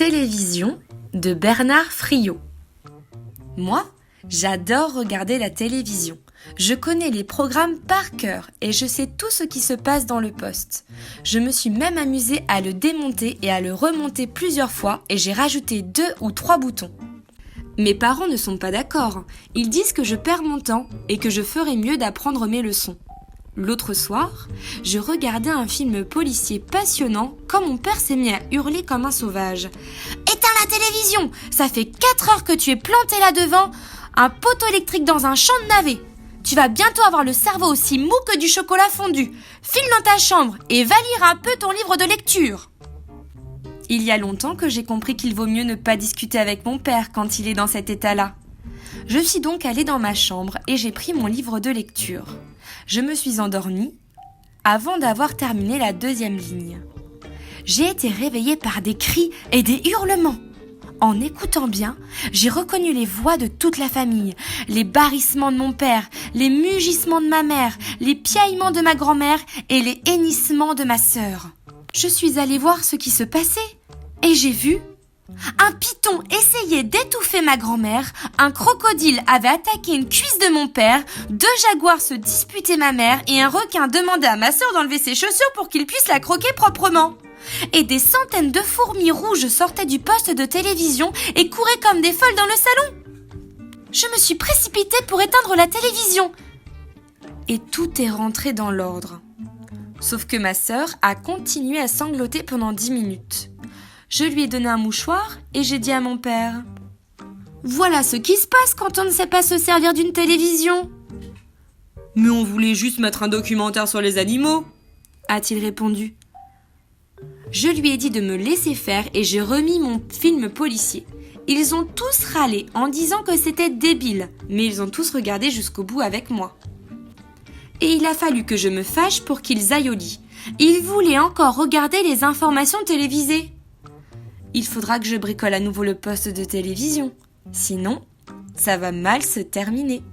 télévision de Bernard Friot. Moi, j'adore regarder la télévision. Je connais les programmes par cœur et je sais tout ce qui se passe dans le poste. Je me suis même amusée à le démonter et à le remonter plusieurs fois et j'ai rajouté 2 ou 3 boutons. Mes parents ne sont pas d'accord. Ils disent que je perds mon temps et que je ferais mieux d'apprendre mes leçons. L'autre soir, je regardais un film policier passionnant quand mon père s'est mis à hurler comme un sauvage. « Éteins la télévision! Ça fait 4 heures que tu es planté là devant, un poteau électrique dans un champ de navets. Tu vas bientôt avoir le cerveau aussi mou que du chocolat fondu. File dans ta chambre et va lire un peu ton livre de lecture. » Il y a longtemps que j'ai compris qu'il vaut mieux ne pas discuter avec mon père quand il est dans cet état-là. Je suis donc allée dans ma chambre et j'ai pris mon livre de lecture. Je me suis endormie avant d'avoir terminé la 2e ligne. J'ai été réveillée par des cris et des hurlements. En écoutant bien, j'ai reconnu les voix de toute la famille, les barrissements de mon père, les mugissements de ma mère, les piaillements de ma grand-mère et les hennissements de ma sœur. Je suis allée voir ce qui se passait et j'ai vu un python essayait d'étouffer ma grand-mère, un crocodile avait attaqué une cuisse de mon père, 2 jaguars se disputaient ma mère et un requin demandait à ma sœur d'enlever ses chaussures pour qu'il puisse la croquer proprement. Et des centaines de fourmis rouges sortaient du poste de télévision et couraient comme des folles dans le salon. Je me suis précipitée pour éteindre la télévision. Et tout est rentré dans l'ordre. Sauf que ma sœur a continué à sangloter pendant 10 minutes. Je lui ai donné un mouchoir et j'ai dit à mon père « Voilà ce qui se passe quand on ne sait pas se servir d'une télévision. »« Mais on voulait juste mettre un documentaire sur les animaux, » a-t-il répondu. Je lui ai dit de me laisser faire et j'ai remis mon film policier. Ils ont tous râlé en disant que c'était débile, mais ils ont tous regardé jusqu'au bout avec moi. Et il a fallu que je me fâche pour qu'ils aillent au lit. Ils voulaient encore regarder les informations télévisées. Il faudra que je bricole à nouveau le poste de télévision. Sinon, ça va mal se terminer.